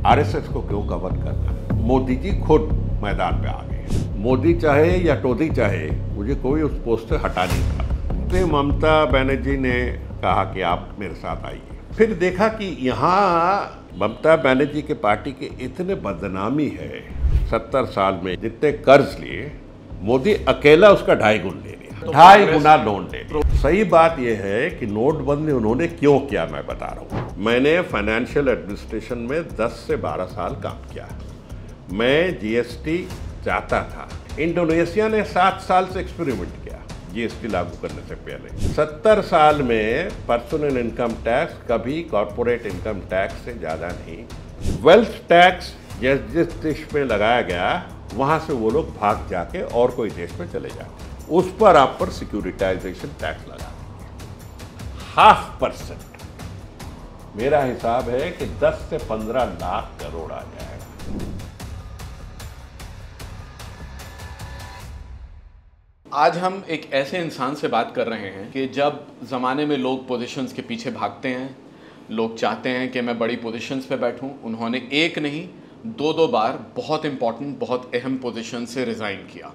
RSS को क्यों cover करना। मोदी जी खुद मैदान पे आ गए। मोदी चाहे या टोदी चाहे, मुझे कोई उस पोस्ट से हटा नहीं पाता। तो ममता बनर्जी ने कहा कि आप मेरे साथ आइए। फिर देखा कि यहाँ ममता बनर्जी के पार्टी के इतने बदनामी है, 70 साल में जितने कर्ज लिए, मोदी अकेला उसका 2.5 गुना ले लिया, 2.5 गुना लोन ले लिया। सही बात यह है कि नोटबंदी उन्होंने क्यों किया, मैं बता रहा हूँ। मैंने फाइनेंशियल एडमिनिस्ट्रेशन में 10 से 12 साल काम किया। मैं जीएसटी चाहता था। इंडोनेशिया ने 7 साल से एक्सपेरिमेंट किया जीएसटी लागू करने से पहले। 70 साल में पर्सनल इनकम टैक्स कभी कॉर्पोरेट इनकम टैक्स से ज़्यादा नहीं। वेल्थ टैक्स जिस देश में लगाया गया, वहाँ से वो लोग भाग जाके और कोई देश में चले जाते, उस पर आप पर सिक्योरिटाइजेशन टैक्स लगा 0.5%। मेरा हिसाब है कि 10 से 15 लाख करोड़ आ जाएगा। आज हम एक ऐसे इंसान से बात कर रहे हैं कि जब ज़माने में लोग पोजीशंस के पीछे भागते हैं, लोग चाहते हैं कि मैं बड़ी पोजीशंस पे बैठूं, उन्होंने एक नहीं 2 बार बहुत इंपॉर्टेंट, बहुत अहम पोजीशन से रिज़ाइन किया।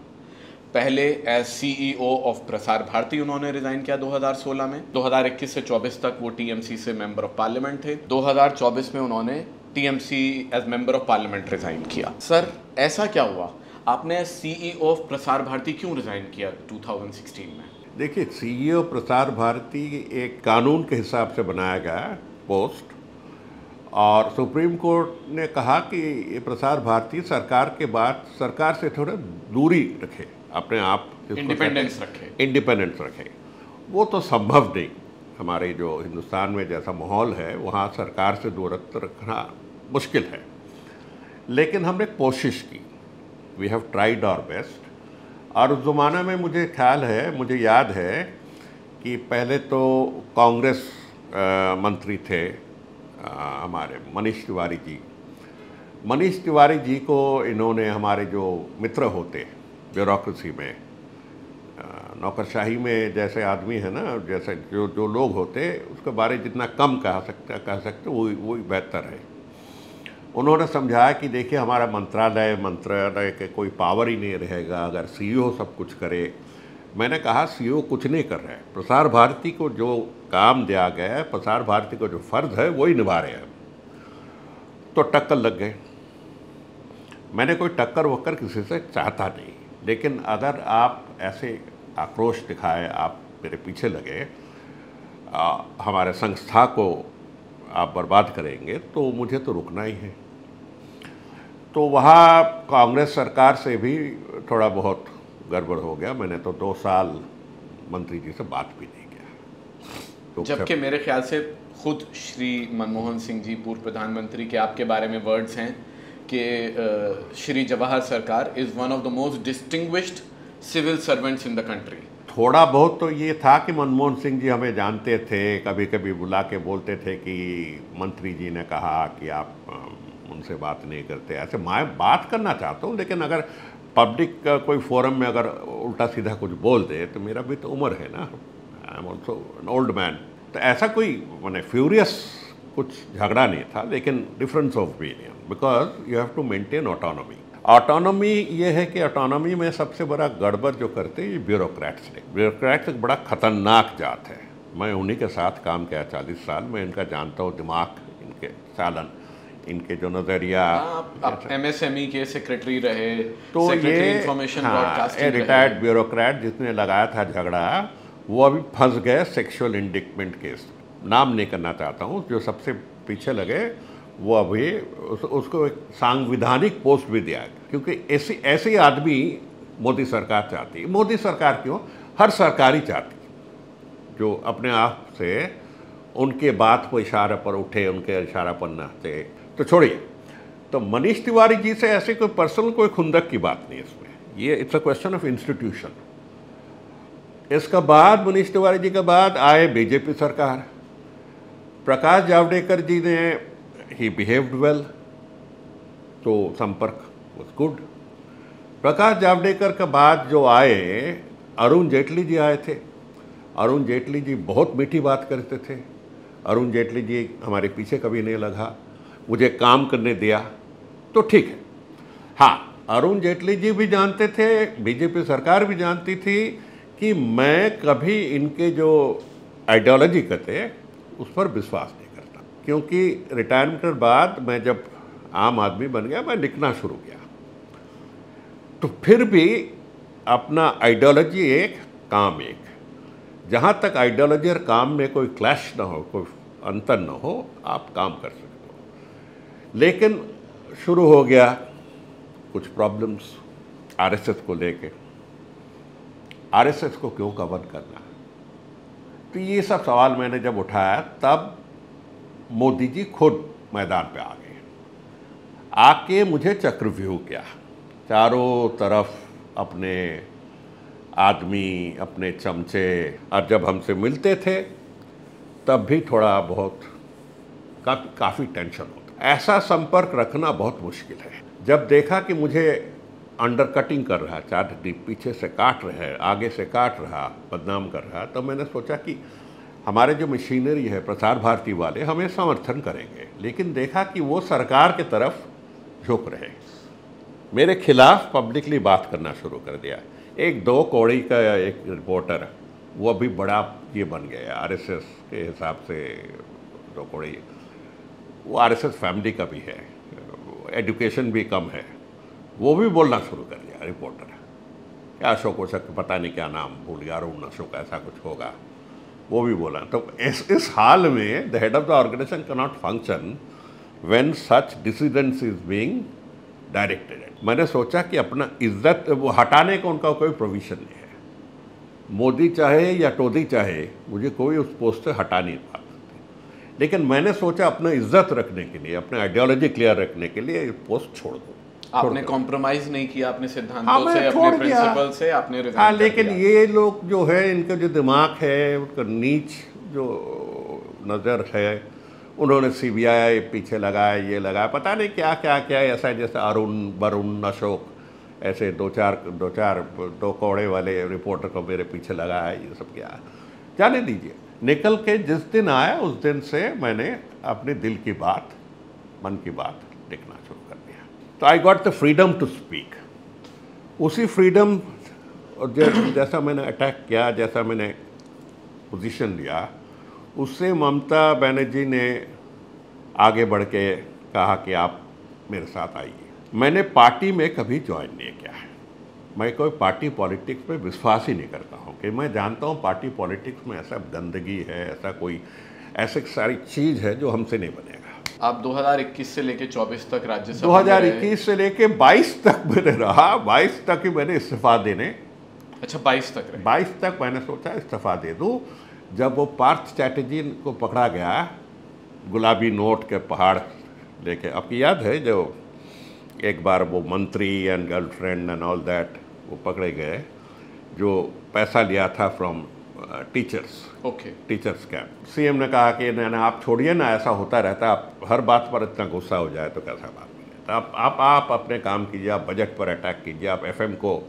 पहले as CEO of Prasar Bharati उन्होंने रिज़ाइन किया 2016 में। 2021 से 24 तक वो TMC से मेंबर ऑफ पार्लियामेंट थे। 2024 में उन्होंने TMC as member of parliament resign किया। सर, ऐसा क्या हुआ, आपने CEO ऑफ प्रसार भारती क्यों रिज़ाइन किया 2016 में? देखिए, CEO प्रसार भारती एक कानून के हिसाब से बनाया गया पोस्ट, और सुप्रीम कोर्ट ने कहा कि ये प्रसार भारती सरकार के बाद सरकार से थोड़ा दूरी रखे, अपने आप इंडिपेंडेंस रखे। वो तो संभव नहीं। हमारे जो हिंदुस्तान में जैसा माहौल है, वहाँ सरकार से दूरत्व रखना मुश्किल है, लेकिन हमने कोशिश की। We have tried our best. और उस ज़माने में मुझे याद है कि पहले तो कांग्रेस मंत्री थे हमारे मनीष तिवारी जी को इन्होंने, हमारे जो मित्र होते ब्यूरोक्रेसी में, नौकरशाही में जैसे आदमी है ना, जैसे जो लोग होते, उसके बारे जितना कम कह सकते वही बेहतर है। उन्होंने समझाया कि देखिए, हमारा मंत्रालय के कोई पावर ही नहीं रहेगा अगर CEO सब कुछ करे। मैंने कहा CEO कुछ नहीं कर रहे हैं। प्रसार भारती को जो काम दिया गया है, प्रसार भारती को जो फ़र्ज़ है, वही निभा रहे हैं। तो टक्कर लग गए। मैंने कोई टक्कर वक्कर किसी से चाहता नहीं, लेकिन अगर आप ऐसे आक्रोश दिखाए, आप मेरे पीछे लगे, हमारे संस्था को आप बर्बाद करेंगे, तो मुझे तो रुकना ही है। तो वहाँ कांग्रेस सरकार से भी थोड़ा बहुत गड़बड़ हो गया। मैंने तो 2 साल मंत्री जी से बात भी नहीं किया। तो जबकि मेरे ख्याल से खुद श्री मनमोहन सिंह जी, पूर्व प्रधानमंत्री के आपके बारे में वर्ड्स हैं कि Shri Jawhar Sircar is one of the most distinguished civil servants in the country. थोड़ा बहुत तो ये था कि मनमोहन सिंह जी हमें जानते थे, कभी कभी बुला के बोलते थे कि मंत्री जी ने कहा कि आप उनसे बात नहीं करते। ऐसे मैं बात करना चाहता हूँ, लेकिन अगर पब्लिक का कोई फोरम में अगर उल्टा सीधा कुछ बोल दे, तो मेरा भी तो उम्र है ना, I am also an old man. तो ऐसा कोई मैंने फ्यूरियस कुछ झगड़ा नहीं था, लेकिन difference of opinion, because you have to maintain autonomy. Autonomy ये है कि ऑटोनॉमी में सबसे बड़ा गड़बड़ जो करते हैं ये ब्यूरोक्रेट्स ने। ब्यूरोक्रेट्स एक बड़ा खतरनाक जात है। मैं उन्हीं के साथ काम किया 40 साल। मैं इनका जानता हूँ दिमाग, इनके चालन, इनके जो नज़रिया। आप MSME के सेक्रेटरी रहे, तो ये इंफॉर्मेशन ब्रॉडकास्टिंग रिटायर्ड ब्यूरोक्रेट जिसने लगाया था झगड़ा, वो अभी फंस गए सेक्सुअल इंडिक्टमेंट केस। नाम नहीं करना चाहता हूँ, जो सबसे पीछे लगे वो अभी उसको एक सांविधानिक पोस्ट भी दिया गया, क्योंकि ऐसे आदमी मोदी सरकार चाहती है। मोदी सरकार क्यों, हर सरकारी चाहती, जो अपने आप से उनके बात को इशारे पर उठे, उनके इशारा पर नाचते। तो छोड़िए, तो मनीष तिवारी जी से ऐसे कोई पर्सनल कोई खुंदक की बात नहीं इसमें। ये it's a question of institution. इसका बाद मनीष तिवारी जी के बाद आए बीजेपी सरकार। प्रकाश जावड़ेकर जी ने ही बिहेव्ड वेल, तो संपर्क वॉज गुड। प्रकाश जावड़ेकर के बाद जो आए, अरुण जेटली जी आए थे। अरुण जेटली जी बहुत मीठी बात करते थे। अरुण जेटली जी हमारे पीछे कभी नहीं लगा। मुझे काम करने दिया, तो ठीक है। हाँ, अरुण जेटली जी भी जानते थे, बीजेपी सरकार भी जानती थी कि मैं कभी इनके जो आइडियोलॉजी का थे उस पर विश्वास नहीं करता, क्योंकि रिटायरमेंट के बाद मैं जब आम आदमी बन गया, मैं लिखना शुरू किया, तो फिर भी अपना आइडियोलॉजी एक, काम एक। जहाँ तक आइडियोलॉजी और काम में कोई क्लैश ना हो, कोई अंतर ना हो, आप काम कर सकते हो। लेकिन शुरू हो गया कुछ प्रॉब्लम्स आरएसएस को लेके। आरएसएस को क्यों कवर करना, तो ये सब सवाल मैंने जब उठाया, तब मोदी जी खुद मैदान पे आ गए। आके मुझे चक्रव्यूह किया, चारों तरफ अपने आदमी, अपने चमचे, और जब हमसे मिलते थे तब भी थोड़ा बहुत काफ़ी टेंशन होता। ऐसा संपर्क रखना बहुत मुश्किल है। जब देखा कि मुझे अंडरकटिंग कर रहा, चार पीछे से काट रहा है, आगे से काट रहा, बदनाम कर रहा, तो मैंने सोचा कि हमारे जो मशीनरी है प्रसार भारती वाले हमें समर्थन करेंगे, लेकिन देखा कि वो सरकार की तरफ झुक रहे, मेरे खिलाफ पब्लिकली बात करना शुरू कर दिया। एक दो कौड़ी का एक रिपोर्टर, वो अभी बड़ा ये बन गया आरएसएस के हिसाब से। दो कौड़ी वो आरएसएस फैमिली का भी है, एजुकेशन भी कम है, वो भी बोलना शुरू कर दिया रिपोर्टर। क्या अशोक वशक, पता नहीं क्या नाम भूल गया, अरुण अशोक ऐसा कुछ होगा, वो भी बोला। तो इस हाल में the head of the organization can not function when such decisions is being directed. मैंने सोचा कि अपना इज्जत वो हटाने का उनका कोई प्रोविज़न नहीं है। मोदी चाहे या टोदी चाहे, मुझे कोई उस पोस्ट से हटा नहीं पा सकते, लेकिन मैंने सोचा अपना इज्जत रखने के लिए, अपने आइडियोलॉजी क्लियर रखने के लिए ये पोस्ट छोड़ दो। आपने कॉम्प्रोमाइज नहीं किया अपने सिद्धांतों से, अपने प्रिंसिपल से, आपने रिजाइन हाँ, कर लेकिन दिया। ये लोग जो है, इनका जो दिमाग है, उनका नीच जो नज़र है, उन्होंने सीबीआई पीछे लगाया, ये लगाया, पता नहीं क्या क्या क्या, ऐसा जैसे अरुण, वरुण, अशोक, ऐसे दो कौड़े वाले रिपोर्टर को मेरे पीछे लगाया, ये सब क्या। जाने दीजिए, निकल के जिस दिन आया उस दिन से मैंने अपने दिल की बात, मन की बात लिखना शुरू कर दिया। तो I got the freedom to speak. उसी फ्रीडम, और जैसा मैंने अटैक किया, जैसा मैंने पोजीशन लिया, उससे ममता बनर्जी ने आगे बढ़ के कहा कि आप मेरे साथ आइए। मैंने पार्टी में कभी ज्वाइन नहीं किया है, मैं कोई पार्टी पॉलिटिक्स में विश्वास ही नहीं करता हूँ, कि मैं जानता हूँ पार्टी पॉलिटिक्स में ऐसा गंदगी है, ऐसा कोई ऐसी सारी चीज़ है जो हमसे नहीं बनेगा। आप 2021 से लेके 24 तक राज्यसभा 2021 से लेके 22 तक मैंने रहा, 22 तक ही मैंने इस्तीफा देने। अच्छा, 22 तक रहे। 22 तक मैंने सोचा इस्तीफा दे दूँ। जब वो पार्थ चैटर्जी को पकड़ा गया, गुलाबी नोट के पहाड़ लेके, आपकी याद है जो एक बार वो मंत्री and girlfriend and all that वो पकड़े गए, जो पैसा लिया था from teachers, okay, teachers camp. CM ने कहा कि ना आप छोड़िए ना, ऐसा होता रहता, आप हर बात पर इतना गुस्सा हो जाए तो कैसा बात नहीं। तो आप अपने काम कीजिए, आप बजट पर अटैक कीजिए, आप एफएम को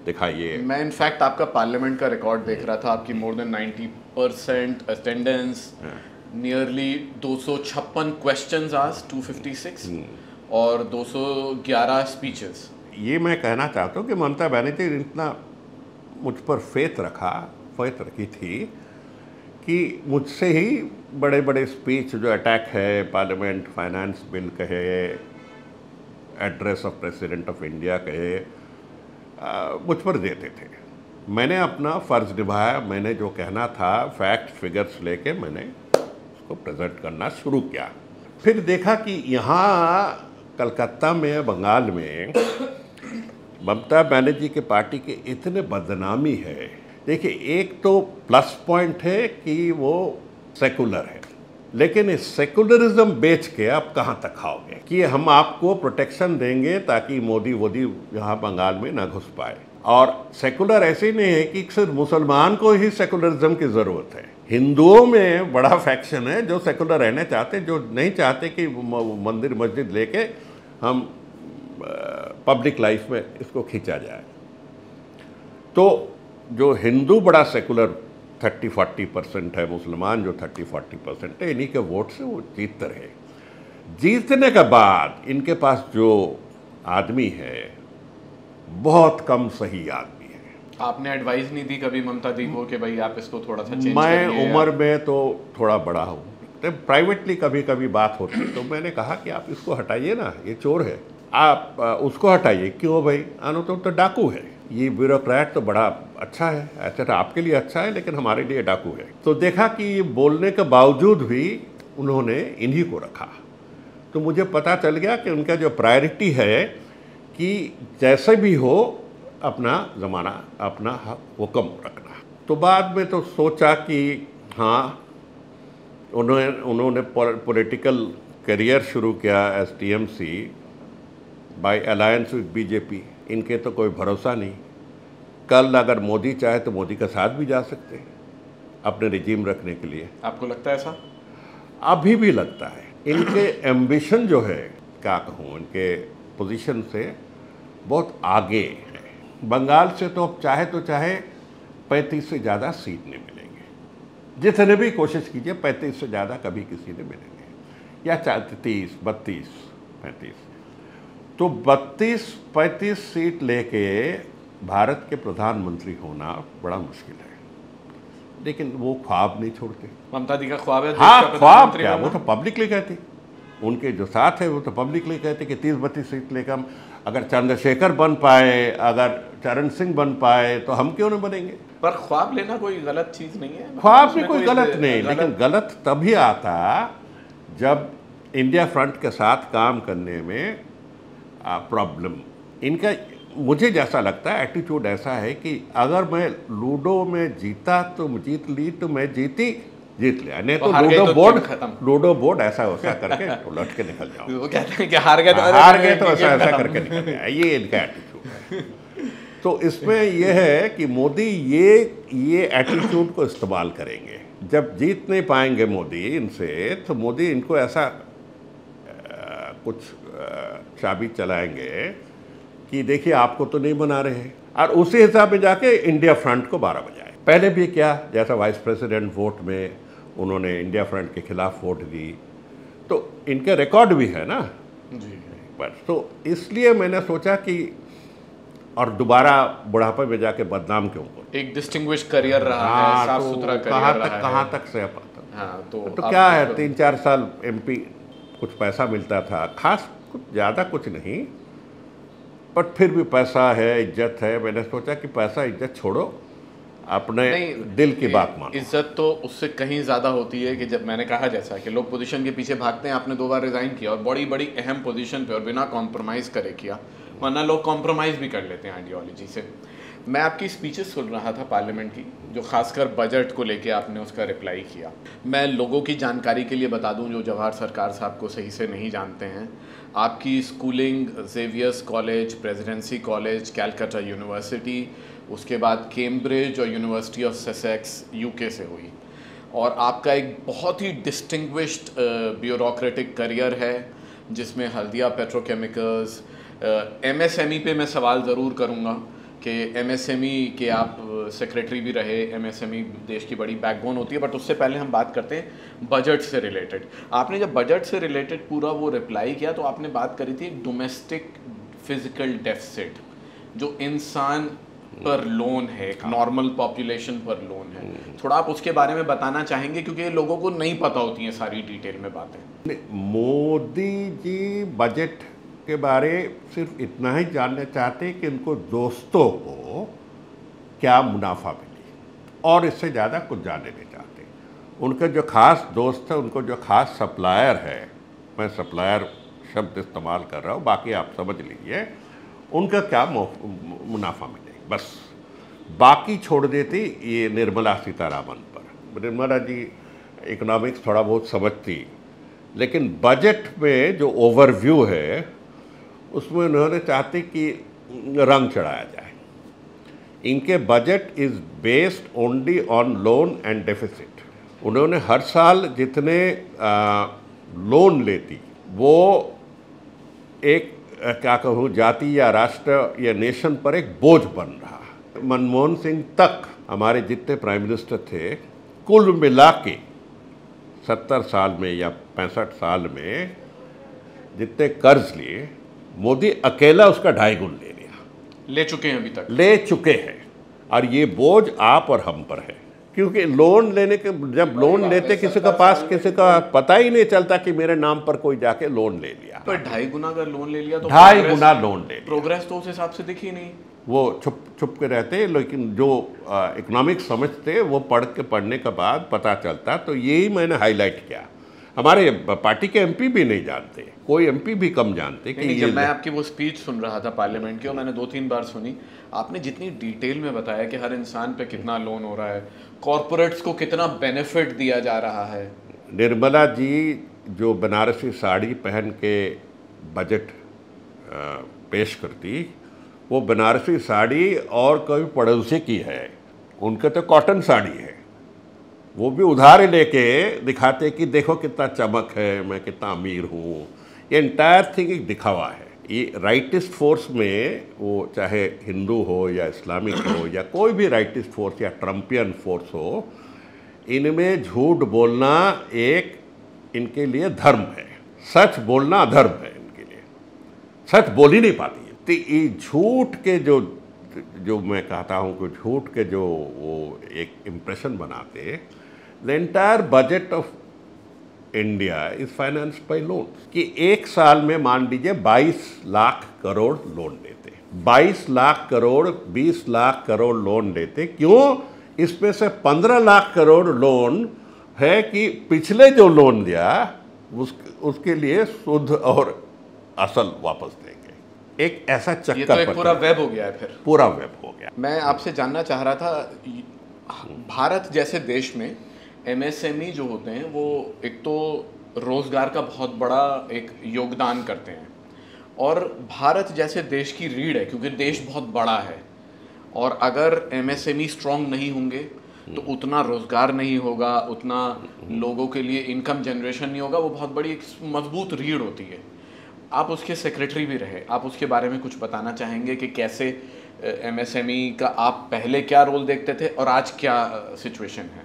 दिखाइए। मैं इनफैक्ट आपका पार्लियामेंट का रिकॉर्ड देख रहा था, आपकी more than 90% attendance, nearly 256 questions asked, 256 और 211 स्पीचेस। ये मैं कहना चाहता हूँ कि ममता बनर्जी ने इतना मुझ पर फेथ रखी थी कि मुझसे ही बड़े बड़े स्पीच, जो अटैक है, पार्लियामेंट फाइनेंस बिल कहे, address of president of India कहे, मुझ पर देते थे। मैंने अपना फ़र्ज़ निभाया, मैंने जो कहना था फैक्ट फिगर्स लेके मैंने उसको प्रेजेंट करना शुरू किया। फिर देखा कि यहाँ कलकत्ता में, बंगाल में ममता बनर्जी के पार्टी के इतने बदनामी है। देखिए, एक तो प्लस पॉइंट है कि वो सेकुलर है, लेकिन इस सेकुलरिज्म बेच के आप कहाँ तक खाओगे कि हम आपको प्रोटेक्शन देंगे ताकि मोदी यहाँ बंगाल में ना घुस पाए। और सेकुलर ऐसे नहीं है कि सिर्फ मुसलमान को ही सेकुलरिज्म की ज़रूरत है, हिंदुओं में बड़ा फैक्शन है जो सेकुलर रहने चाहते, जो नहीं चाहते कि मंदिर मस्जिद लेके हम पब्लिक लाइफ में इसको खींचा जाए। तो जो हिंदू बड़ा सेकुलर 30-40% है, मुसलमान जो 30-40% है, इन्हीं के वोट से वो जीतते रहे। जीतने के बाद इनके पास जो आदमी है बहुत कम सही आदमी है। आपने एडवाइस नहीं दी कभी ममता दी को कि भाई आप इसको थोड़ा सा चेंज मैं करिए? उम्र में तो थोड़ा बड़ा हूँ, तो प्राइवेटली कभी कभी बात होती तो मैंने कहा कि आप इसको हटाइए ना, ये चोर है, आप उसको हटाइए। क्यों भाई, आनो तो डाकू है, ये ब्यूरोक्रेट तो बड़ा अच्छा है, अच्छा तो आपके लिए अच्छा है लेकिन हमारे लिए डाकू है। तो देखा कि बोलने के बावजूद भी उन्होंने इन्हीं को रखा, तो मुझे पता चल गया कि उनका जो प्रायोरिटी है कि जैसे भी हो अपना ज़माना, अपना हुक्म रखना। तो बाद में तो सोचा कि हाँ, उन्होंने पॉलिटिकल करियर शुरू किया as TMC by alliance with BJP. इनके तो कोई भरोसा नहीं, कल अगर मोदी चाहे तो मोदी का साथ भी जा सकते हैं अपने रिजीम रखने के लिए। आपको लगता है ऐसा? अभी भी लगता है। इनके एम्बिशन जो है, क्या कहूँ, इनके पोजीशन से बहुत आगे है। बंगाल से तो अब चाहे 35 से ज़्यादा सीट नहीं मिलेंगे, जितने भी कोशिश कीजिए 35 से ज़्यादा कभी किसी ने मिलेंगे, या 30, 32, 35। तो 32-35 सीट लेके भारत के प्रधानमंत्री होना बड़ा मुश्किल है, लेकिन वो ख्वाब नहीं छोड़ते। ममता दी का ख्वाब है? हाँ, ख्वाब क्या, वो तो पब्लिकली कहती, उनके जो साथ है वो तो पब्लिकली कहते कि 30-32 सीट लेकर हम, अगर चंद्रशेखर बन पाए, अगर चरण सिंह बन पाए तो हम क्यों नहीं बनेंगे। पर ख्वाब लेना कोई गलत चीज़ नहीं है, ख्वाब में कोई गलत नहीं, लेकिन गलत तभी आता जब इंडिया फ्रंट के साथ काम करने में प्रॉब्लम। इनका मुझे जैसा लगता है एटीट्यूड ऐसा है कि अगर मैं लूडो में जीता तो जीत ली, तो मैं जीत लिया, नहीं तो लूडो बोर्ड ऐसा करके उलट के निकल जाओ। वो कहते हैं कि हार गए तो ऐसा करके निकल गया, ये इनका एटीट्यूड है। तो इसमें यह है कि मोदी ये एटीट्यूड को इस्तेमाल करेंगे। जब जीत नहीं पाएंगे मोदी इनसे, तो मोदी इनको ऐसा कुछ चाबी चलाएंगे कि देखिए आपको तो नहीं बना रहे, और उसी हिसाब में जाके इंडिया फ्रंट को 12 बजाए। पहले भी क्या, जैसा वाइस प्रेसिडेंट वोट में उन्होंने इंडिया फ्रंट के खिलाफ वोट दी, तो इनके रिकॉर्ड भी है ना जी। पर तो इसलिए मैंने सोचा कि और दोबारा बुढ़ापे में जाके बदनाम क्यों करो। एक डिस्टिंग्विश करियर रहा है, साफ सुथरा करियर रहा है। कहाँ तक से पाता। हाँ, तो क्या है, 3-4 साल एमपी, कुछ पैसा मिलता था, खास कुछ ज़्यादा कुछ नहीं, बट फिर भी पैसा है, इज्जत है। मैंने सोचा कि पैसा इज्जत छोड़ो, अपने दिल की बात मानो। इज्जत तो उससे कहीं ज़्यादा होती है कि जब मैंने कहा जैसा कि लोग पोजीशन के पीछे भागते हैं। आपने 2 बार रिज़ाइन किया और बड़ी बड़ी अहम पोजीशन पे और बिना कॉम्प्रोमाइज़ करे किया, वरना लोग कॉम्प्रोमाइज़ भी कर लेते हैं आइडियोलॉजी से। मैं आपकी स्पीचेस सुन रहा था पार्लियामेंट की, जो खासकर बजट को लेके आपने उसका रिप्लाई किया। मैं लोगों की जानकारी के लिए बता दूं जो जवाहर सरकार साहब को सही से नहीं जानते हैं, आपकी schooling Xavier's college, presidency college, Calcutta university, उसके बाद कैम्ब्रिज और यूनिवर्सिटी ऑफ ससेक्स यूके से हुई, और आपका एक बहुत ही डिस्टिंग्विश्ड ब्यूरोक्रेटिक करियर है जिसमें हल्दिया पेट्रोकेमिकल्स, एमएसएमई पे मैं सवाल ज़रूर करूँगा कि एमएसएमई के आप सेक्रेटरी भी रहे। एमएसएमई देश की बड़ी बैकबोन होती है। बट उससे पहले हम बात करते हैं बजट से रिलेटेड। आपने जब बजट से रिलेटेड पूरा वो रिप्लाई किया तो आपने बात करी थी एक डोमेस्टिक फिजिकल डेफिसिट जो इंसान पर लोन है, एक नॉर्मल पॉपुलेशन पर लोन है। थोड़ा आप उसके बारे में बताना चाहेंगे क्योंकि लोगों को नहीं पता होती हैं सारी डिटेल में बातें। मोदी जी बजट के बारे सिर्फ इतना ही जानना चाहते कि उनको दोस्तों को क्या मुनाफा मिली, और इससे ज़्यादा कुछ जानने नहीं चाहते। उनके जो खास दोस्त है, उनको जो खास सप्लायर है, मैं सप्लायर शब्द इस्तेमाल कर रहा हूँ, बाकी आप समझ लीजिए, उनका क्या मुनाफा मिले, बस। बाकी छोड़ देती ये निर्मला सीतारामन पर। निर्मला जी इकोनॉमिक्स थोड़ा बहुत समझती, लेकिन बजट में जो ओवरव्यू है उसमें उन्होंने चाहते कि रंग चढ़ाया जाए। इनके budget is based only on loan and deficit. उन्होंने हर साल जितने लोन लेती वो एक क्या कहूँ जाति या राष्ट्र या नेशन पर एक बोझ बन रहा है। मनमोहन सिंह तक हमारे जितने प्राइम मिनिस्टर थे कुल मिला के 70 साल में या 65 साल में जितने कर्ज लिए मोदी अकेला उसका 2.5 गुण ले लिया, ले चुके हैं, अभी तक ले चुके हैं। और ये बोझ आप और हम पर है, क्योंकि लोन लेने के, जब लोन लेते किसी का पास, किसी का पता ही नहीं चलता कि मेरे नाम पर कोई जाके लोन ले लिया। पर 2.5 गुना अगर लोन ले लिया तो 2.5 गुना लोन ले लिया, प्रोग्रेस तो उस हिसाब से दिखी नहीं। वो छुप छुप के रहते, लेकिन जो इकोनॉमिक्स समझते वो पढ़ने के बाद पता चलता। तो यही मैंने हाईलाइट किया। हमारे पार्टी के एमपी भी नहीं जानते, कोई एमपी भी कम जानते कि नहीं, जब मैं आपकी वो स्पीच सुन रहा था पार्लियामेंट की, और मैंने 2-3 बार सुनी, आपने जितनी डिटेल में बताया कि हर इंसान पे कितना लोन हो रहा है, कॉरपोरेट्स को कितना बेनिफिट दिया जा रहा है। निर्मला जी जो बनारसी साड़ी पहन के बजट पेश करती, वो बनारसी साड़ी और कोई पड़ोसी की है, उनके तो कॉटन साड़ी है, वो भी उधार लेके दिखाते कि देखो कितना चमक है, मैं कितना अमीर हूँ। ये इंटायर थिंग एक दिखावा है। ये राइटिस्ट फोर्स में, वो चाहे हिंदू हो या इस्लामिक हो या कोई भी राइटिस्ट फोर्स या ट्रम्पियन फोर्स हो, इनमें झूठ बोलना एक इनके लिए धर्म है, सच बोलना अधर्म है इनके लिए। सच बोल ही नहीं पाती है। तो ये झूठ के जो मैं कहता हूँ कि झूठ के जो वो एक इम्प्रेशन बनाते, the entire budget of India is financed by loan. कि एक साल में मान लीजिए 22 लाख करोड़ लोन देते, 22 लाख करोड़, 20 लाख करोड़ लोन देते। क्यों? इसमें से 15 लाख करोड़ लोन है कि पिछले जो लोन दिया उसके लिए शुद्ध और असल वापस देंगे। एक ऐसा चक्कर, ये तो एक पूरा वेब हो गया है। फिर पूरा वेब हो गया। मैं आपसे जानना चाह रहा था, भारत जैसे देश में एमएसएमई जो होते हैं वो एक तो रोजगार का बहुत बड़ा एक योगदान करते हैं, और भारत जैसे देश की रीढ़ है, क्योंकि देश बहुत बड़ा है, और अगर एमएसएमई स्ट्रांग नहीं होंगे तो उतना रोजगार नहीं होगा, उतना लोगों के लिए इनकम जनरेशन नहीं होगा। वो बहुत बड़ी एक मजबूत रीढ़ होती है। आप उसके सेक्रेटरी भी रहे, आप उसके बारे में कुछ बताना चाहेंगे कि कैसे एमएसएमई का आप पहले क्या रोल देखते थे और आज क्या सिचुएशन है?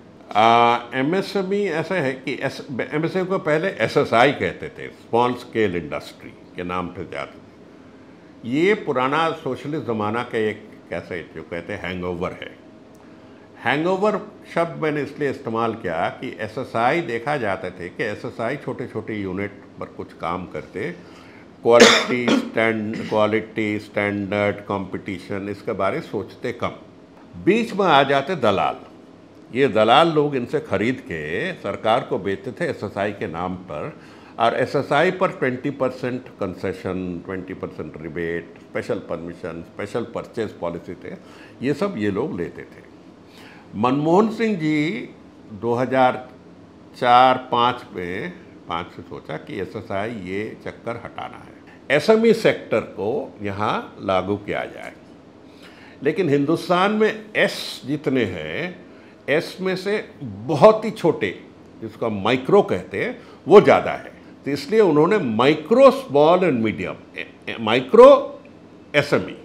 एमएसएमई ऐसा है कि एमएसएमई को पहले एसएसआई कहते थे, स्मॉल स्केल इंडस्ट्री के नाम से जाते थे। ये पुराना सोशलिस्ट ज़माना का एक कैसे जो कहते हैं हैंगओवर है। हैंगओवर शब्द मैंने इसलिए इस्तेमाल किया कि एसएसआई देखा जाते थे कि एसएसआई छोटे छोटे यूनिट पर कुछ काम करते, क्वालिटी स्टैंडर्ड कंपटीशन इसके बारे सोचते कम। बीच में आ जाते दलाल। ये दलाल लोग इनसे खरीद के सरकार को बेचते थे एसएसआई के नाम पर, और एसएसआई पर 20% concession, 20% rebate, special permission, special purchase policy थे, ये सब ये लोग लेते थे। मनमोहन सिंह जी 2004-05 में 5 से सोचा कि एसएसआई ये चक्कर हटाना है, एसएमई सेक्टर को यहाँ लागू किया जाए। लेकिन हिंदुस्तान में एस जितने हैं, एस में से बहुत ही छोटे, जिसको माइक्रो कहते हैं, वो ज़्यादा है। तो इसलिए उन्होंने micro, small and medium, micro SME,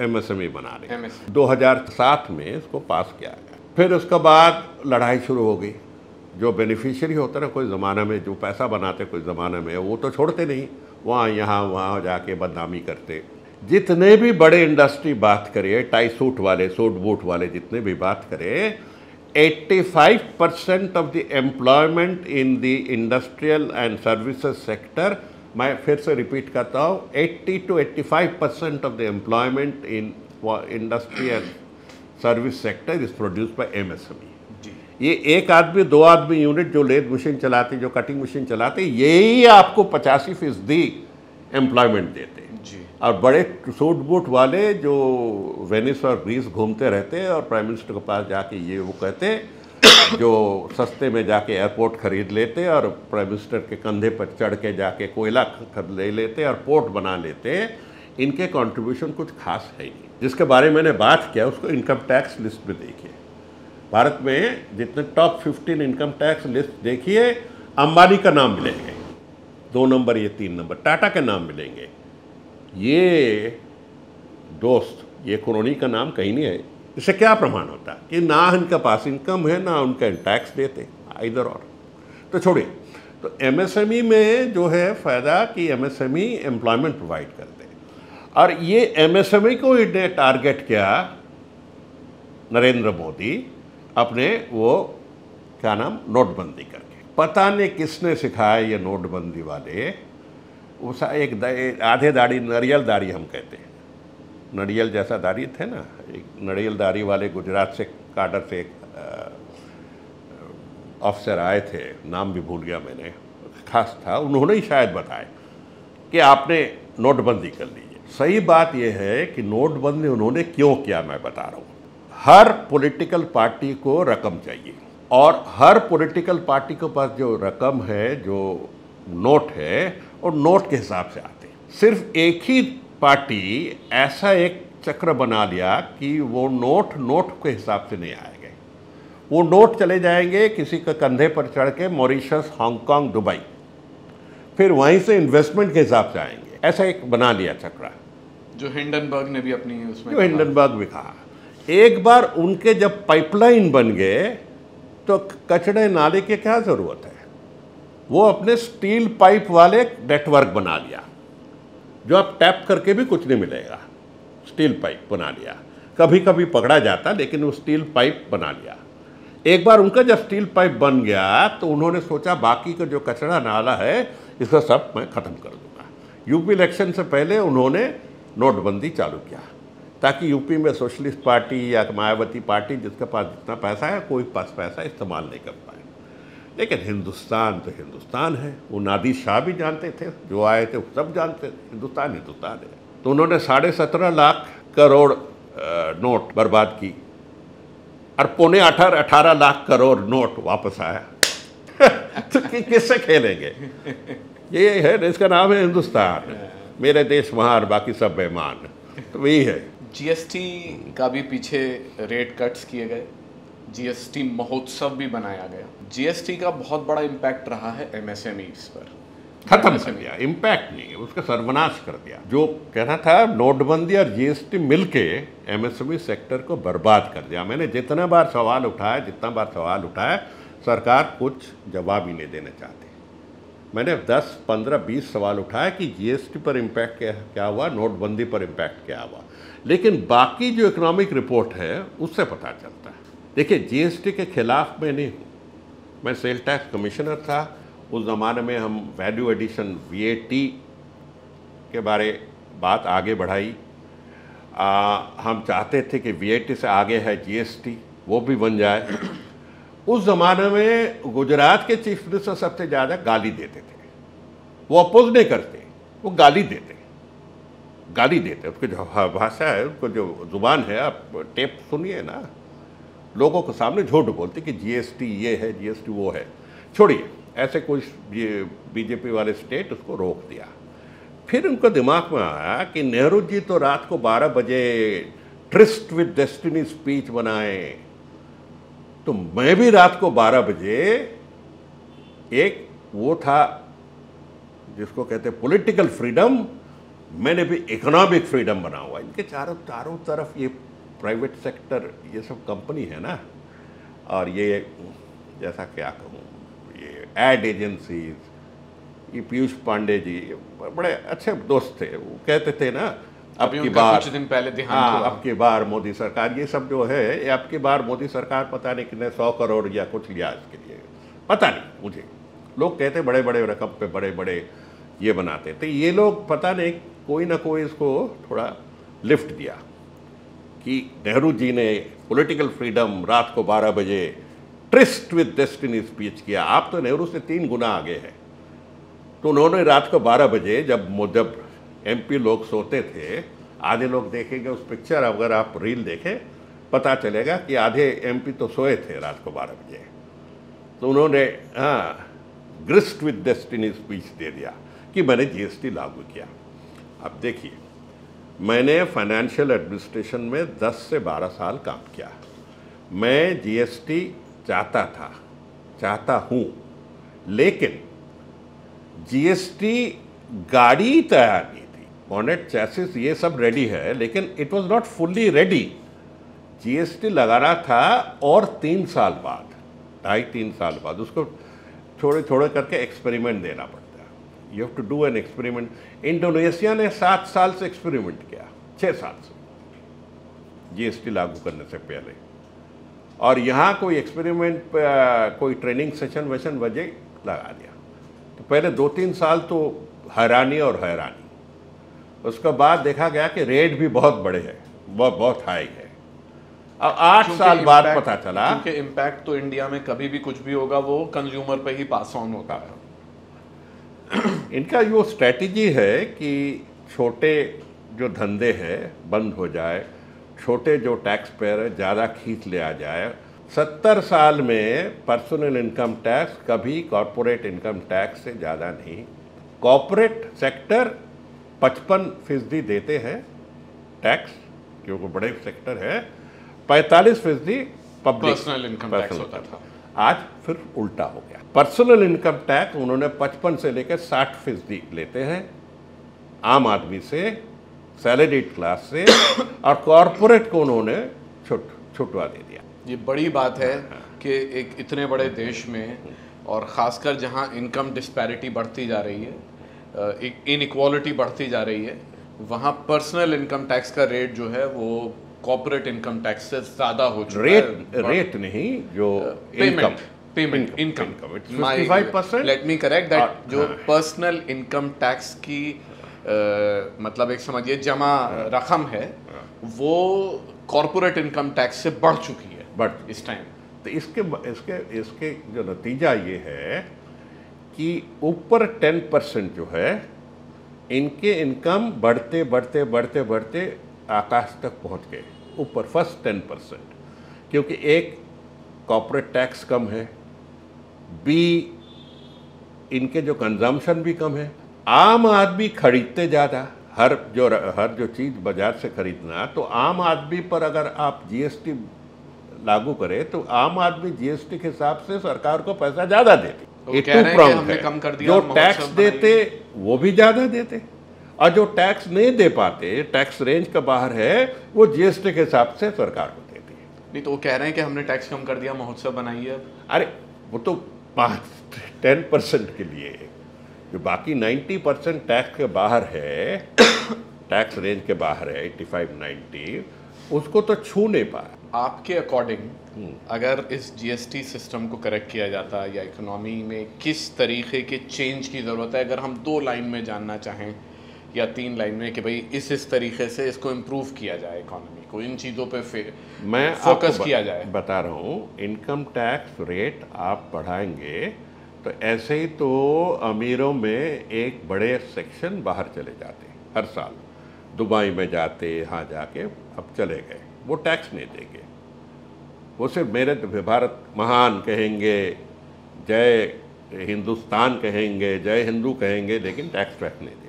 MSME बना रहे। 2007 में इसको पास किया गया। फिर उसके बाद लड़ाई शुरू हो गई। जो बेनिफिशियरी होता ना, कोई ज़माना में जो पैसा बनाते कोई ज़माना में, वो तो छोड़ते नहीं, वहाँ यहाँ वहाँ जाके बदनामी करते। जितने भी बड़े इंडस्ट्री बात करिए, टाई सूट वाले, सूट बूट वाले, जितने भी बात करें, 85% of the employment in the industrial and services sector, मैं फिर से रिपीट करता हूँ, 80 to 85% of the employment in industry and service sector is produced by MSME. ये एक आदमी, 2 आदमी यूनिट जो लेथ मशीन चलाते, जो कटिंग मशीन चलाते, यही आपको 85% एम्प्लॉयमेंट देते जी। और बड़े सूट बूट वाले जो वेनिस और ग्रीस घूमते रहते और प्राइम मिनिस्टर के पास जाके ये वो कहते, जो सस्ते में जाके एयरपोर्ट खरीद लेते और प्राइम मिनिस्टर के कंधे पर चढ़ के जाके कोयला ले लेते और पोर्ट बना लेते, इनके कंट्रीब्यूशन कुछ खास है ही नहीं। जिसके बारे में मैंने बात किया उसको इनकम टैक्स लिस्ट में देखिए। भारत में जितने टॉप 15 इनकम टैक्स लिस्ट देखिए, अंबानी का नाम मिलेंगे 2 नंबर, ये 3 नंबर, टाटा के नाम मिलेंगे। ये दोस्त, ये कॉलोनी का नाम कहीं नहीं है। इससे क्या प्रमाण होता है कि ना इनके पास इनकम है, ना उनका टैक्स देते, इधर और। तो छोड़िए, तो एमएसएमई में जो है फ़ायदा कि एमएसएमई एम्प्लॉयमेंट प्रोवाइड करते हैं, और ये एमएसएमई को इन्हें टारगेट किया नरेंद्र मोदी अपने वो क्या नाम नोटबंदी करके। पता नहीं किसने सिखाया ये नोटबंदी वाले, उस एक आधे दाढ़ी नारियल दाढ़ी हम कहते हैं, नारियल जैसा दाढ़ी थे ना, एक नारियल दाढ़ी वाले गुजरात से काडर से एक अफसर आए थे, नाम भी भूल गया मैंने, खास था, उन्होंने ही शायद बताया कि आपने नोटबंदी कर लीजिए। सही बात यह है कि नोटबंदी उन्होंने क्यों किया, मैं बता रहा हूँ। हर पॉलिटिकल पार्टी को रकम चाहिए, और हर पॉलिटिकल पार्टी के पास जो रकम है, जो नोट है, और नोट के हिसाब से आते हैं। सिर्फ एक ही पार्टी ऐसा एक चक्र बना लिया कि वो नोट के हिसाब से नहीं आएंगे, वो नोट चले जाएंगे किसी के कंधे पर चढ़ के मॉरिशस, हांगकांग, दुबई, फिर वहीं से इन्वेस्टमेंट के हिसाब से आएंगे। ऐसा एक बना लिया चक्र, जो हिंडनबर्ग ने भी अपनी उसमें, जो हिंडनबर्ग भी कहा। एक बार उनके जब पाइपलाइन बन गए तो कचड़े नाले की क्या ज़रूरत है, वो अपने स्टील पाइप वाले नेटवर्क बना लिया, जो आप टैप करके भी कुछ नहीं मिलेगा, स्टील पाइप बना लिया। कभी कभी पकड़ा जाता, लेकिन वो स्टील पाइप बना लिया। एक बार उनका जब स्टील पाइप बन गया तो उन्होंने सोचा बाकी का जो कचरा नाला है इसका सब मैं ख़त्म कर दूंगा। यूपी इलेक्शन से पहले उन्होंने नोटबंदी चालू किया, ताकि यूपी में सोशलिस्ट पार्टी या मायावती पार्टी, जिसके पास जितना पैसा है, कोई पास पैसा इस्तेमाल नहीं कर पाए। लेकिन हिंदुस्तान तो हिंदुस्तान है, वो नादिर शाह भी जानते थे, जो आए थे वो सब जानते थे, हिंदुस्तान हिंदुस्तान है। तो उन्होंने 17.5 लाख करोड़ नोट बर्बाद की, और 18 लाख करोड़ नोट वापस आया। तो किससे खेलेंगे? ये है, इसका नाम है हिंदुस्तान, मेरे देश महान, बाकी सब बेईमान। तो वही है। जीएसटी का भी पीछे रेट कट्स किए गए, जीएसटी महोत्सव भी बनाया गया। जीएसटी का बहुत बड़ा इम्पैक्ट रहा है एमएसएमईज पर, खत्म कर दिया, इम्पैक्ट नहीं, उसका सर्वनाश कर दिया। जो कहना था नोटबंदी और जीएसटी मिलके एमएसएमई सेक्टर को बर्बाद कर दिया। मैंने जितना बार सवाल उठाया, सरकार कुछ जवाब ही नहीं देना चाहती। मैंने 10, 15, 20 सवाल उठाया कि जीएसटी पर इम्पैक्ट क्या हुआ, नोटबंदी पर इम्पैक्ट क्या हुआ, लेकिन बाकी जो इकोनॉमिक रिपोर्ट है उससे पता चलता है। देखिए, जीएसटी के खिलाफ मैं नहीं हूँ, मैं सेल टैक्स कमिश्नर था उस ज़माने में। हम वैल्यू एडिशन वीएटी के बारे बात आगे बढ़ाई। हम चाहते थे कि वीएटी से आगे है जीएसटी, वो भी बन जाए। उस ज़माने में गुजरात के चीफ मिनिस्टर सबसे ज़्यादा गाली देते थे, वो अपोज नहीं करते, वो गाली देते। उसकी जो भाषा है, उनको जो जुबान है, आप टेप सुनिए ना, लोगों के सामने झूठ बोलते कि जीएसटी ये है, जीएसटी वो है। छोड़िए, ऐसे कोई बीजेपी वाले स्टेट उसको रोक दिया। फिर उनको दिमाग में आया कि नेहरू जी तो रात को 12 बजे ट्रिस्ट विद डेस्टिनी स्पीच बनाए, तो मैं भी रात को 12 बजे एक वो था जिसको कहते पॉलिटिकल फ्रीडम, मैंने भी इकोनॉमिक फ्रीडम बना हुआ। इनके चारों तरफ ये प्राइवेट सेक्टर, ये सब कंपनी है ना, और ये जैसा क्या कहूँ, ये एड एजेंसीज, ये पीयूष पांडे जी बड़े अच्छे दोस्त थे, वो कहते थे ना अब की बार, कुछ दिन पहले हाँ, अब की बार मोदी सरकार, ये सब जो है, ये अब की बार मोदी सरकार पता नहीं कितने 100 करोड़ या कुछ लिया इसके लिए, पता नहीं मुझे। लोग कहते बड़े बड़े रकम पे बड़े बड़े ये बनाते थे, ये लोग पता नहीं कोई ना कोई इसको थोड़ा लिफ्ट दिया कि नेहरू जी ने पॉलिटिकल फ्रीडम, रात को 12 बजे ट्रिस्ट विद डेस्टिनी स्पीच किया। आप तो नेहरू से 3 गुना आगे हैं। तो उन्होंने रात को 12 बजे जब एमपी लोग सोते थे, आधे लोग देखेंगे उस पिक्चर, अगर आप रील देखें पता चलेगा कि आधे एमपी तो सोए थे रात को 12 बजे। तो उन्होंने ग्रिस्ट विद डेस्टिनी स्पीच दे दिया कि मैंने जीएसटी लागू किया। अब देखिए, मैंने फाइनेंशियल एडमिनिस्ट्रेशन में 10 से 12 साल काम किया। मैं जीएसटी चाहता हूँ, लेकिन जीएसटी गाड़ी तैयार नहीं थी, बॉनेट, चैसिस, ये सब रेडी है, लेकिन it was not fully ready. GST लगाना था और 3 साल बाद, 2.5-3 साल बाद उसको थोड़े थोड़े करके एक्सपेरिमेंट देना पड़ता है। You have to do an experiment. Indonesia ने 7 साल से एक्सपेरिमेंट किया, 6 साल से जीएसटी लागू करने से पहले, और यहाँ कोई एक्सपेरिमेंट कोई ट्रेनिंग सेशन वेशन वजह लगा दिया। तो पहले 2-3 साल तो हैरानी और हैरानी, उसके बाद देखा गया कि रेट भी बहुत बड़े हैं, बहुत हाई है। अब 8 साल बाद पता चला क्योंकि इम्पैक्ट तो इंडिया में कभी भी कुछ भी होगा वो कंज्यूमर पे ही पास ऑन होता है। इनका जो स्ट्रेटजी है कि छोटे जो धंधे हैं बंद हो जाए, छोटे जो टैक्स पेयर है ज़्यादा खींच लिया जाए। 70 साल में पर्सनल इनकम टैक्स कभी कॉरपोरेट इनकम टैक्स से ज़्यादा नहीं। कॉरपोरेट सेक्टर 55% देते हैं टैक्स, क्योंकि बड़े सेक्टर है। 45% पब्लिक पर्सनल इनकम टैक्स होता था। आज फिर उल्टा हो गया। पर्सनल इनकम टैक्स उन्होंने 55 से लेकर 60% लेते हैं आम आदमी से, सैलरीड क्लास से, और कॉरपोरेट को उन्होंने छुटवा दे दिया। ये बड़ी बात है कि एक इतने बड़े देश में, और ख़ासकर जहाँ इनकम डिस्पैरिटी बढ़ती जा रही है, एक इनइक्वालिटी बढ़ती जा रही है, वहाँ पर्सनल इनकम टैक्स का रेट जो है वो कॉर्पोरेट इनकम टैक्स से ज़्यादा हो चुका है। रेट नहीं, जो payment income 55%। Let me correct that, जो पर्सनल इनकम टैक्स की मतलब एक समझिए जमा रकम है वो कॉर्पोरेट इनकम टैक्स से बढ़ चुकी है बट इस टाइम। तो इसके जो नतीजा ये है कि ऊपर 10% जो है इनके इनकम बढ़ते बढ़ते बढ़ते बढ़ते आकाश तक पहुंच गए, ऊपर फर्स्ट 10%, क्योंकि एक कॉर्पोरेट टैक्स कम है, बी इनके जो कंजम्पशन भी कम है, आम आदमी खरीदते ज़्यादा। हर जो चीज़ बाजार से खरीदना, तो आम आदमी पर अगर आप जीएसटी लागू करें तो आम आदमी जीएसटी के हिसाब से सरकार को पैसा ज़्यादा देते। ये टू प्राउंड है। कम कर दिया, जो टैक्स देते वो भी ज़्यादा देते, और जो टैक्स नहीं दे पाते, टैक्स रेंज का बाहर है, वो जीएसटी के हिसाब से सरकार को देती है। नहीं तो वो कह रहे हैं कि हमने टैक्स कम कर दिया, महोत्सव बनाइए। अरे वो तो 10% के लिए, जो बाकी 90% टैक्स के बाहर है, टैक्स रेंज के बाहर है 85-90, उसको तो छू नहीं पाया। आपके अकॉर्डिंग अगर इस जीएसटी सिस्टम को करेक्ट किया जाता या इकोनॉमी में किस तरीके के चेंज की ज़रूरत है, अगर हम 2 लाइन में जानना चाहें या 3 लाइन में कि भाई इस तरीके से इसको इम्प्रूव किया जाए, इकोनॉमी को इन चीज़ों पे मैं फोकस किया जाए। बता रहा हूँ, इनकम टैक्स रेट आप बढ़ाएंगे तो ऐसे ही तो अमीरों में एक बड़े सेक्शन बाहर चले जाते हर साल, दुबई में जाते, यहाँ जाके अब चले गए, वो टैक्स नहीं देंगे। वो सिर्फ मेरे भारत महान कहेंगे, जय हिंदुस्तान कहेंगे, जय हिंदू कहेंगे, लेकिन टैक्स वैक्स नहीं देते।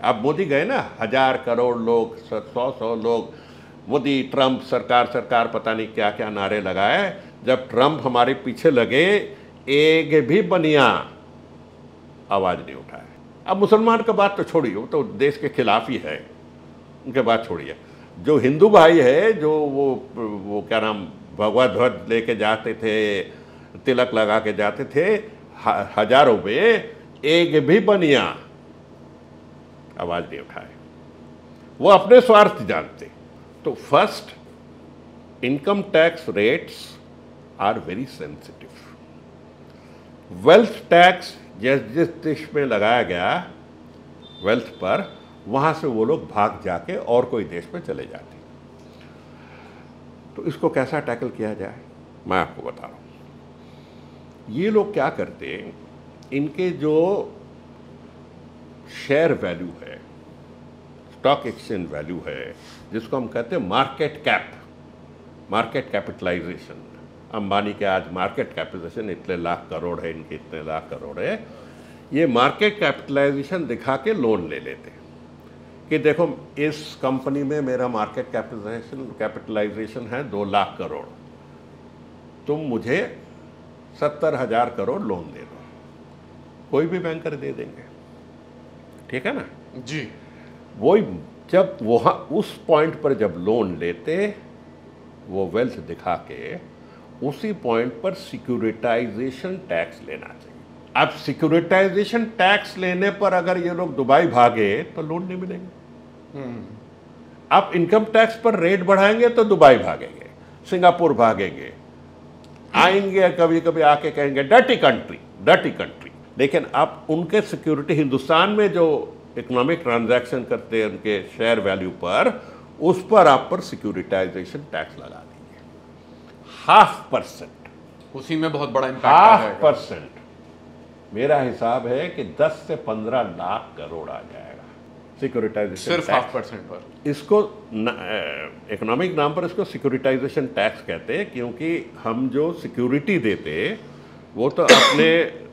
अब मोदी गए ना, 1000 करोड़ लोग, 100 लोग, मोदी ट्रंप सरकार पता नहीं क्या क्या नारे लगाए। जब ट्रंप हमारे पीछे लगे, एक भी बनिया आवाज़ नहीं उठाया। अब मुसलमान का बात तो छोड़िए, वो तो देश के खिलाफ ही है, उनके बात छोड़िए। जो हिंदू भाई है, जो वो क्या नाम, भगवा ध्वज लेके जाते थे, तिलक लगा के जाते थे, हजारों में एक भी बनिया आवाज़ नहीं उठाए। वो अपने स्वार्थ जानते। तो first, income tax rates are very sensitive. Wealth tax जिस देश में लगाया गया वेल्थ पर, वहाँ से वो लोग भाग जाके और कोई देश में चले जाते। तो इसको कैसा टैकल किया जाए, मैं आपको बता रहा हूँ। ये लोग क्या करते, इनके जो शेयर वैल्यू है, स्टॉक एक्सचेंज वैल्यू है, जिसको हम कहते हैं market cap, market capitalization. Ambani के आज मार्केट कैपिटलाइजेशन इतने लाख करोड़ है, इनके इतने लाख करोड़ है। ये मार्केट कैपिटलाइजेशन दिखा के लोन ले लेते कि देखो इस कंपनी में मेरा मार्केट कैपिटलाइजेशन है 2 लाख करोड़, तुम मुझे 70,000 करोड़ लोन दे दो। कोई भी बैंकर दे देंगे, ठीक है ना जी। वही जब वहाँ उस पॉइंट पर जब लोन लेते, वो वेल्थ दिखा के उसी पॉइंट पर सिक्योरिटाइजेशन टैक्स लेना चाहिए। अब सिक्योरिटाइजेशन टैक्स लेने पर अगर ये लोग दुबई भागे तो लोन नहीं मिलेंगे। अब इनकम टैक्स पर रेट बढ़ाएंगे तो दुबई भागेंगे, सिंगापुर भागेंगे, आएंगे कभी कभी आके कहेंगे डर्टी कंट्री, डर्टी कंट्री। लेकिन अब उनके सिक्योरिटी, हिंदुस्तान में जो इकोनॉमिक ट्रांजैक्शन करते हैं उनके शेयर वैल्यू पर, उस पर आप पर सिक्योरिटाइजेशन टैक्स लगा दीजिए 0.5%। उसी में बहुत बड़ा इम्पैक्ट आ जाएगा। 0.5%। मेरा हिसाब है कि 10 से 15 लाख करोड़ आ जाएगा सिक्योरिटाइजेशन सिर्फ टैक्स। 0.5% पर। इसको इकोनॉमिक नाम पर इसको सिक्योरिटाइजेशन टैक्स कहते हैं, क्योंकि हम जो सिक्योरिटी देते वो तो अपने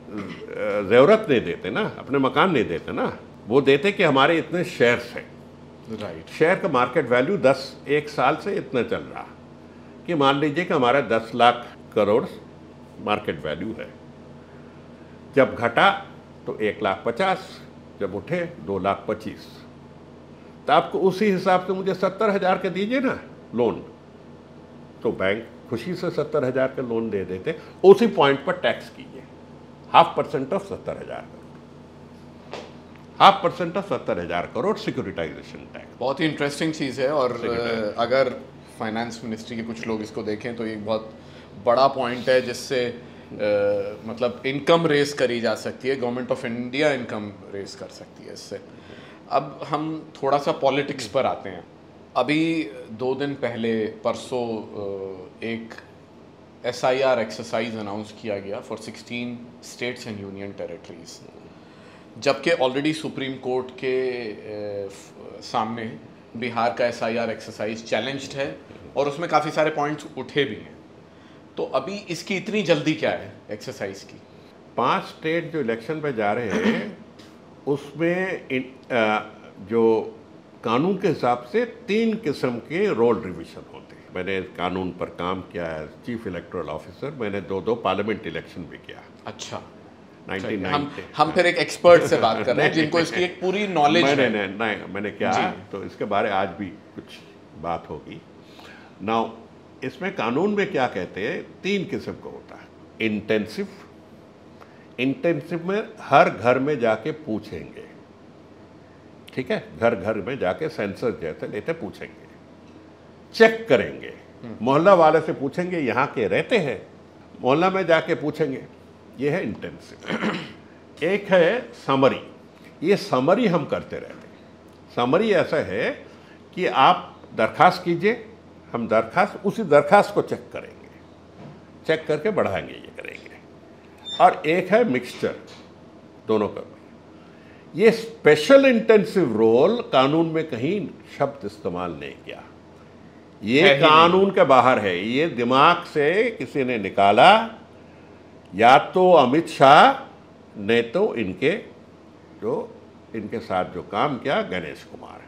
ज़रूरत नहीं देते ना, अपने मकान नहीं देते ना, वो देते कि हमारे इतने शेयर्स हैं। राइट। शेयर का मार्केट वैल्यू 1 साल से इतना चल रहा कि मान लीजिए कि हमारा 10 लाख करोड़ मार्केट वैल्यू है। जब घटा तो 1,50,000, जब उठे 2,25,000। तो आपको उसी हिसाब से मुझे 70,000 के दीजिए ना लोन, तो बैंक खुशी से 70,000 का लोन दे देते। उसी पॉइंट पर टैक्स कीजिए 0.5% of 70,000 crore, 0.5% of 70,000 crore securitization tax. बहुत ही इंटरेस्टिंग चीज़ है। और अगर फाइनेंस मिनिस्ट्री के कुछ लोग इसको देखें तो ये एक बहुत बड़ा पॉइंट है जिससे मतलब इनकम रेस करी जा सकती है, government of India income raise कर सकती है इससे। अब हम थोड़ा सा पॉलिटिक्स पर आते हैं। अभी 2 दिन पहले परसों एक SIR एक्सरसाइज अनाउंस किया गया for 16 states and union territories, जबकि ऑलरेडी सुप्रीम कोर्ट के सामने बिहार का SIR एक्सरसाइज चैलेंज्ड है और उसमें काफ़ी सारे पॉइंट्स उठे भी हैं। तो अभी इसकी इतनी जल्दी क्या है एक्सरसाइज की? 5 स्टेट जो इलेक्शन पे जा रहे हैं उसमें जो कानून के हिसाब से 3 किस्म के रोल रिविजन होते हैं। मैंने कानून पर काम किया है, चीफ इलेक्टोरल ऑफिसर। मैंने 2 पार्लियामेंट इलेक्शन भी किया। अच्छा। 1990 हम फिर एक एक्सपर्ट से बात कर रहे हैं जिनको इसकी एक पूरी नॉलेज है। मैंने क्या, तो इसके बारे आज भी कुछ बात होगी। नाउ इसमें कानून में क्या कहते हैं, 3 किस्म का होता है। इंटेंसिव में हर घर में जाके पूछेंगे, ठीक है, घर घर में जाके सेंसस जैसे लेते पूछेंगे, चेक करेंगे, मोहल्ला वाले से पूछेंगे यहाँ के रहते हैं, मोहल्ला में जाके पूछेंगे। ये है इंटेंसिव। एक है समरी। ये समरी हम करते रहते हैं। समरी ऐसा है कि आप दरखास्त कीजिए, हम उसी दरखास्त को चेक करेंगे, चेक करके बढ़ाएंगे, ये करेंगे। और एक है मिक्सचर, दोनों का। ये स्पेशल इंटेंसिव रोल कानून में कहीं शब्द इस्तेमाल नहीं किया, ये कानून के बाहर है। ये दिमाग से किसी ने निकाला, या तो अमित शाह ने तो इनके साथ जो काम किया गणेश कुमार।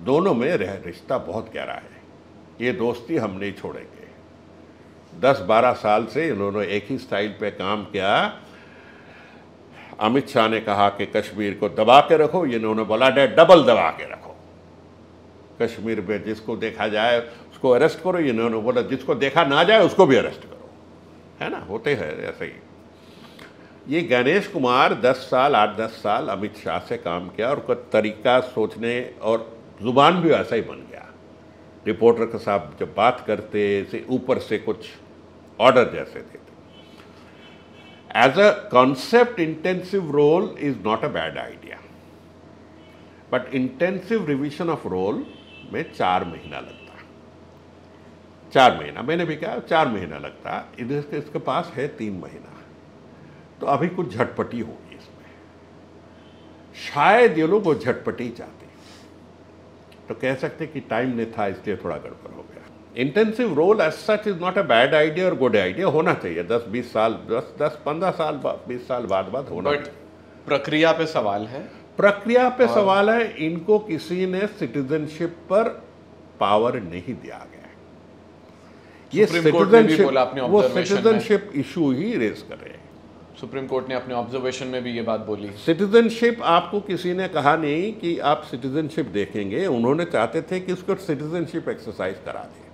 दोनों में रिश्ता बहुत गहरा है। ये दोस्ती हम नहीं छोड़ेंगे। 10-12 साल से इन्होंने एक ही स्टाइल पे काम किया। अमित शाह ने कहा कि कश्मीर को दबा के रखो, इन्होंने बोला डबल दबा के रखो। कश्मीर में जिसको देखा जाए उसको अरेस्ट करो, इन्होंने बोला जिसको देखा ना जाए उसको भी अरेस्ट करो, है ना, होते हैं ऐसे ही। ये गणेश कुमार 8-10 साल अमित शाह से काम किया और उसका तरीका सोचने और जुबान भी ऐसा ही बन गया। रिपोर्टर के साथ जब बात करते से ऊपर से कुछ ऑर्डर जैसे देते। As a concept intensive roll is not a bad idea, but intensive revision of roll में 4 महीना लगता। 4 महीना मैंने भी कहा, 4 महीना लगता। इधर इसके पास है 3 महीना, तो अभी कुछ झटपटी होगी इसमें। शायद ये लोग वो झटपटी चाहते, तो कह सकते कि टाइम नहीं था इसलिए थोड़ा गड़बड़ हो गया। Intensive roll as such is not a bad idea और गुड आइडिया। होना चाहिए 10-20 साल, 10-15 साल, 20 साल बाद होना चाहिए। प्रक्रिया पे सवाल है। प्रक्रिया पे सवाल है। इनको किसी ने सिटीजनशिप पर पावर नहीं दिया गया। ये सिटीजनशिप इशू ही रेज कर रहे हैं। सुप्रीम कोर्ट ने अपने ऑब्जर्वेशन में भी ये बात बोली। सिटीजनशिप आपको किसी ने कहा नहीं कि आप सिटीजनशिप देखेंगे। उन्होंने चाहते थे कि उसको सिटीजनशिप एक्सरसाइज करा दें।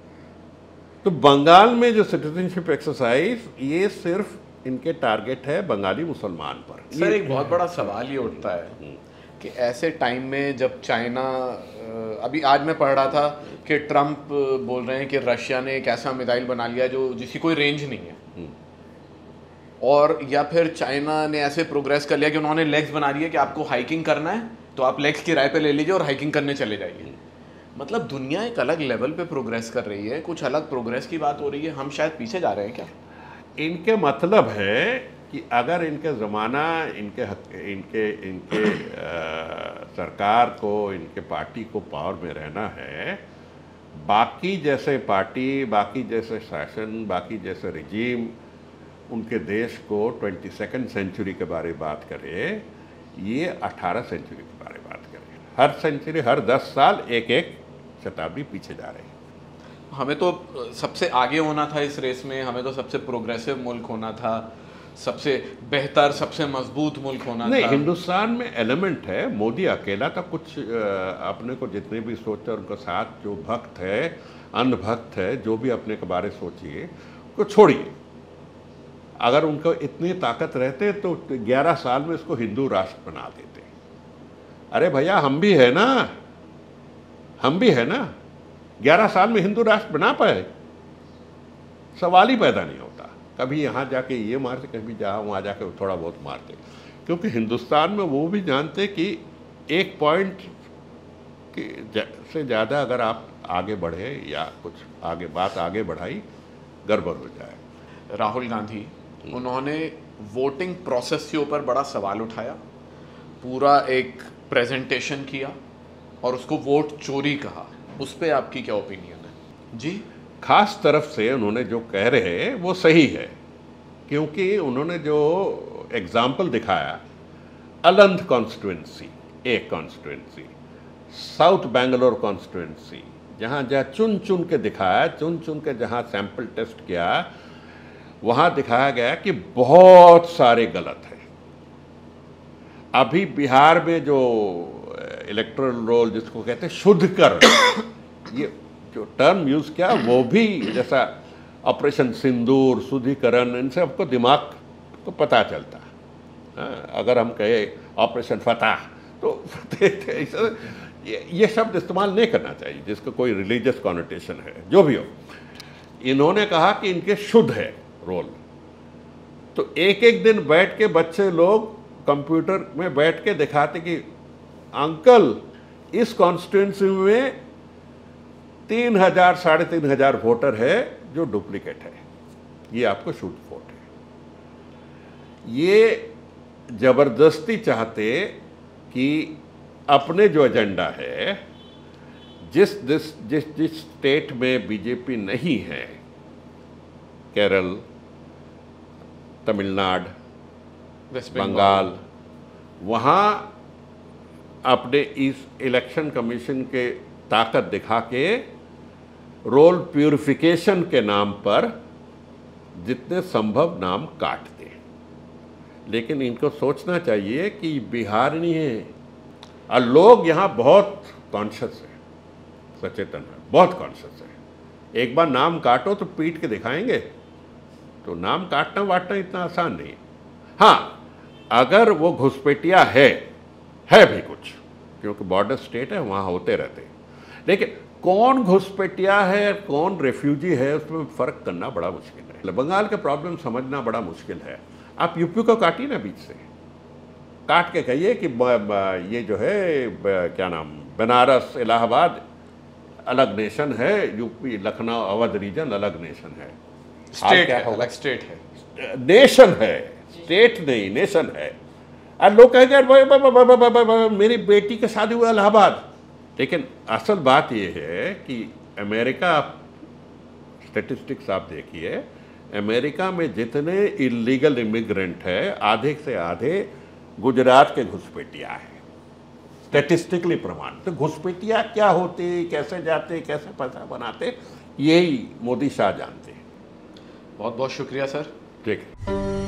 तो बंगाल में जो सिटीजनशिप एक्सरसाइज, ये सिर्फ इनके टारगेट है बंगाली मुसलमान पर। सर एक बहुत बड़ा सवाल ये उठता है कि ऐसे टाइम में जब चाइना, अभी आज मैं पढ़ रहा था कि ट्रम्प बोल रहे हैं कि रशिया ने एक ऐसा मिसाइल बना लिया जो जिसकी कोई रेंज नहीं है, और या फिर चाइना ने ऐसे प्रोग्रेस कर लिया कि उन्होंने लेग्स बना दिए कि आपको हाइकिंग करना है तो आप लेग्स किराए पे ले लीजिए और हाइकिंग करने चले जाइए। मतलब दुनिया एक अलग लेवल पे प्रोग्रेस कर रही है, कुछ अलग प्रोग्रेस की बात हो रही है, हम शायद पीछे जा रहे हैं क्या? इनके मतलब है कि अगर इनके ज़माना इनके इनके इनके सरकार को, इनके पार्टी को पावर में रहना है, बाकी जैसे पार्टी, बाकी जैसे शासन, बाकी जैसे रिजीम उनके देश को 22nd सेंचुरी के बारे में बात करे, ये 18 सेंचुरी के बारे में बात करे। हर सेंचुरी, हर 10 साल एक एक शताब्दी पीछे जा रहे हैं। हमें तो सबसे आगे होना था इस रेस में, हमें तो सबसे प्रोग्रेसिव मुल्क होना था, सबसे बेहतर, सबसे मजबूत मुल्क होना नहीं, था। हिंदुस्तान में एलिमेंट है। मोदी अकेला तो कुछ अपने को जितने भी सोचते हैं, उनके साथ जो भक्त है, अंधभक्त है, जो भी अपने के बारे सोचिए, उसको छोड़िए। अगर उनको इतनी ताकत रहते तो 11 साल में इसको हिंदू राष्ट्र बना देते। अरे भैया, हम भी है ना, हम भी है ना। 11 साल में हिंदू राष्ट्र बना पाए? सवाल ही पैदा नहीं होता। कभी यहाँ जाके ये मारते, कभी जहाँ वहाँ जाके थोड़ा बहुत मारते, क्योंकि हिंदुस्तान में वो भी जानते कि एक पॉइंट से ज़्यादा अगर आप आगे बढ़े या कुछ आगे बात आगे बढ़ाई, गड़बड़ हो जाए। राहुल गांधी, उन्होंने वोटिंग प्रोसेस के ऊपर बड़ा सवाल उठाया, पूरा एक प्रेजेंटेशन किया और उसको वोट चोरी कहा। उस पर आपकी क्या ओपिनियन है? जी, खास तरफ से उन्होंने जो कह रहे हैं वो सही है, क्योंकि उन्होंने जो एग्जाम्पल दिखाया, अलंध कॉन्स्टिट्यूंसी एक कॉन्स्टिट्यूंसी, साउथ बेंगलोर कॉन्स्टिट्यूंसी, जहाँ जहाँ चुन चुन के दिखाया, चुन चुन के जहाँ सैंपल टेस्ट किया, वहाँ दिखाया गया कि बहुत सारे गलत है। अभी बिहार में जो इलेक्टोरल रोल जिसको कहते हैं शुद्धिकरण, ये जो टर्म यूज़ किया, वो भी जैसा ऑपरेशन सिंदूर, शुद्धिकरण, इनसे आपको दिमाग को पता चलता है। अगर हम कहे ऑपरेशन फतह, तो ये शब्द इस्तेमाल नहीं करना चाहिए जिसका कोई रिलीजियस कॉनोटेशन है। जो भी हो, इन्होंने कहा कि इनके शुद्ध है रोल। तो एक एक दिन बैठ के बच्चे लोग कंप्यूटर में बैठ के दिखाते कि अंकल, इस कॉन्स्टिट्यूंसी में 3000 3,500 वोटर है जो डुप्लीकेट है, ये आपको शुद्ध वोट है। ये जबरदस्ती चाहते कि अपने जो एजेंडा है, जिस स्टेट में बीजेपी नहीं है, केरल, तमिलनाडु, बंगाल, वहाँ अपने इस इलेक्शन कमीशन के ताकत दिखा के रोल प्यूरिफिकेशन के नाम पर जितने संभव नाम काट दें। लेकिन इनको सोचना चाहिए कि बिहार नहीं है, और लोग यहाँ बहुत कॉन्शियस है, सचेतन है, बहुत कॉन्शियस है। एक बार नाम काटो तो पीट के दिखाएंगे, तो नाम काटना वाटना इतना आसान नहीं है। हाँ, अगर वो घुसपैठिया है भी कुछ, क्योंकि बॉर्डर स्टेट है, वहाँ होते रहते हैं, लेकिन कौन घुसपैठिया है, कौन रेफ्यूजी है, उसमें फ़र्क करना बड़ा मुश्किल है। बंगाल का प्रॉब्लम समझना बड़ा मुश्किल है। आप यूपी को काटिए ना, बीच से काट के कहिए कि ये जो है क्या नाम, बनारस, इलाहाबाद अलग नेशन है, यूपी, लखनऊ, अवध रीजन अलग नेशन है। स्टेट है, अलग स्टेट है, नेशन है, स्टेट नहीं, नेशन है। और लोग कहेंगे मेरी बेटी के शादी हुआ इलाहाबाद। लेकिन असल बात यह है कि अमेरिका, स्टैटिस्टिक्स आप देखिए, अमेरिका में जितने इलीगल इमिग्रेंट है, आधे से आधे गुजरात के घुसपैठिया है, स्टैटिस्टिकली प्रमाण। तो घुसपैठिया क्या होते, कैसे जाते, कैसे पैसा बनाते, यही मोदी शाह जानते हैं। बहुत बहुत शुक्रिया सर। ठीक है।